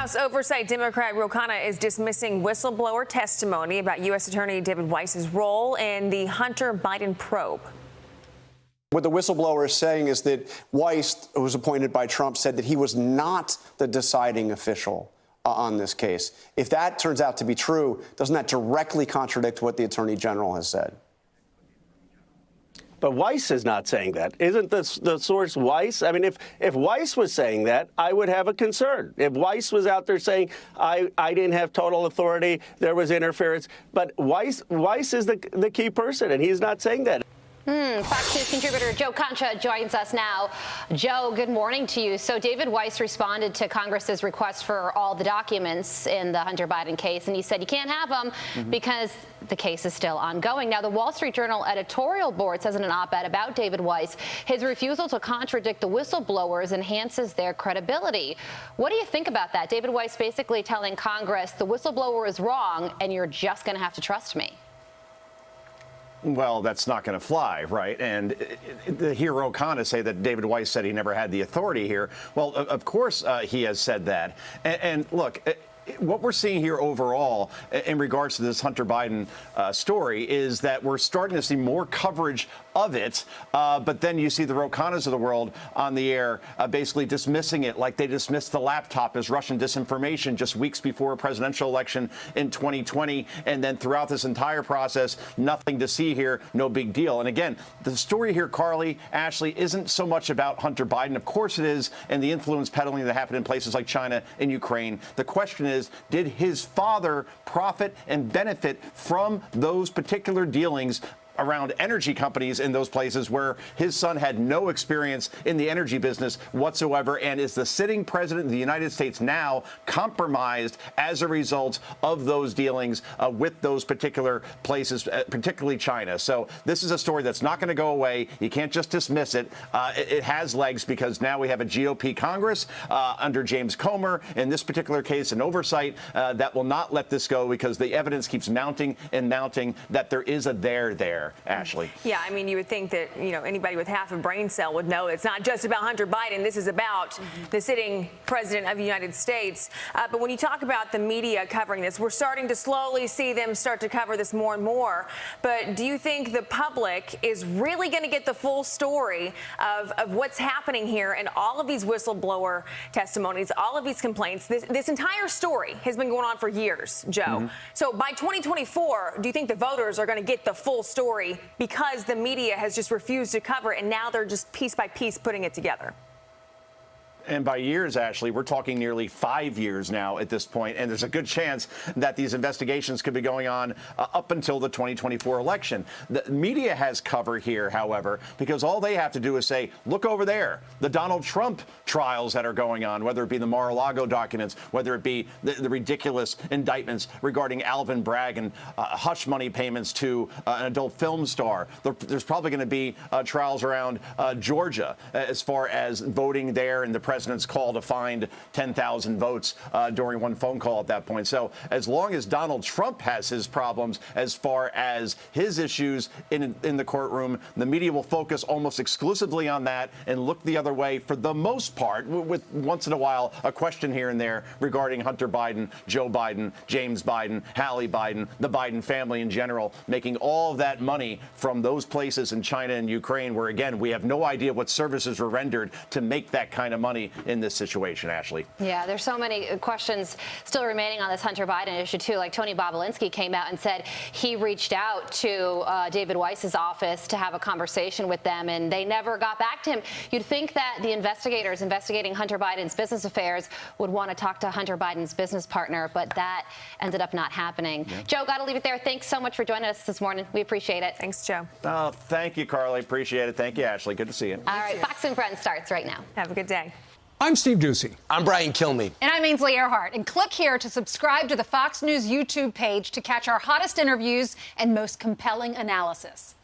House Oversight Democrat Joe Concha is dismissing whistleblower testimony about U.S. Attorney David Weiss's role in the Hunter Biden probe. What the whistleblower is saying is that Weiss, who was appointed by Trump, said that he was not the deciding official on this case. If that turns out to be true, doesn't that directly contradict what the Attorney General has said? But Weiss is not saying that. Isn't the source Weiss? I mean, if Weiss was saying that, I would have a concern. If Weiss was out there saying, I didn't have total authority, there was interference. But Weiss is the key person, and he's not saying that. Fox News contributor Joe Concha joins us now. Joe, good morning to you. So David Weiss responded to Congress's request for all the documents in the Hunter Biden case, and he said you can't have them because the case is still ongoing. Now, the Wall Street Journal editorial board says in an op-ed about David Weiss, his refusal to contradict the whistleblowers enhances their credibility. What do you think about that? David Weiss basically telling Congress the whistleblower is wrong and you're just going to have to trust me. Well, that's not going to fly, right? And the hero Khanna say that David Weiss said he never had the authority here. Well, of course he has said that. And look, what we're seeing here overall in regards to this Hunter Biden story is that we're starting to see more coverage of it. But then you see the Rokanas of the world on the air basically dismissing it like they dismissed the laptop as Russian disinformation just weeks before a presidential election in 2020. And then throughout this entire process, nothing to see here, no big deal. And again, the story here, Carly, Ashley, isn't so much about Hunter Biden. Of course it is, and the influence peddling that happened in places like China and Ukraine. The question is, did his father profit and benefit from those particular dealings around energy companies in those places where his son had no experience in the energy business whatsoever? And is the sitting president of the United States now compromised as a result of those dealings with those particular places, particularly China? So this is a story that's not going to go away. You can't just dismiss it. It has legs because now we have a GOP Congress under James Comer, in this particular case, an oversight that will not let this go because the evidence keeps mounting and mounting that there is a there. Ashley. Yeah, I mean, you would think that, anybody with half a brain cell would know it's not just about Hunter Biden. This is about the sitting president of the United States. But when you talk about the media covering this, we're starting to slowly see them start to cover this more and more. But do you think the public is really going to get the full story of what's happening here and all of these whistleblower testimonies, all of these complaints? This entire story has been going on for years, Joe. So by 2024, do you think the voters are going to get the full story because the media has just refused to cover it, and now they're just piece by piece putting it together? And by years, Ashley, we're talking nearly 5 years now at this point, and there's a good chance that these investigations could be going on up until the 2024 election. The media has cover here, however, because all they have to do is say, look over there, the Donald Trump trials that are going on, whether it be the Mar-a-Lago documents, whether it be the ridiculous indictments regarding Alvin Bragg and hush money payments to an adult film star. There's probably going to be trials around Georgia as far as voting there and the president's call to find 10,000 votes during one phone call at that point. So as long as Donald Trump has his problems as far as his issues in the courtroom, the media will focus almost exclusively on that and look the other way for the most part, with once in a while a question here and there regarding Hunter Biden, Joe Biden, James Biden, Hallie Biden, the Biden family in general, making all of that money from those places in China and Ukraine where, again, we have no idea what services were rendered to make that kind of money in this situation, Ashley. Yeah, there's so many questions still remaining on this Hunter Biden issue, too. Like Tony Bobolinsky came out and said he reached out to David Weiss's office to have a conversation with them, and they never got back to him. You'd think that the investigators investigating Hunter Biden's business affairs would want to talk to Hunter Biden's business partner, but that ended up not happening. Yeah. Joe, got to leave it there. Thanks so much for joining us this morning. We appreciate it. Thanks, Joe. Oh, thank you, Carly. Appreciate it. Thank you, Ashley. Good to see you. All right, Fox and Friends starts right now. Have a good day. I'm Steve Ducey. I'm Brian Kilmeade. And I'm Ainsley Earhart. And click here to subscribe to the Fox News YouTube page to catch our hottest interviews and most compelling analysis.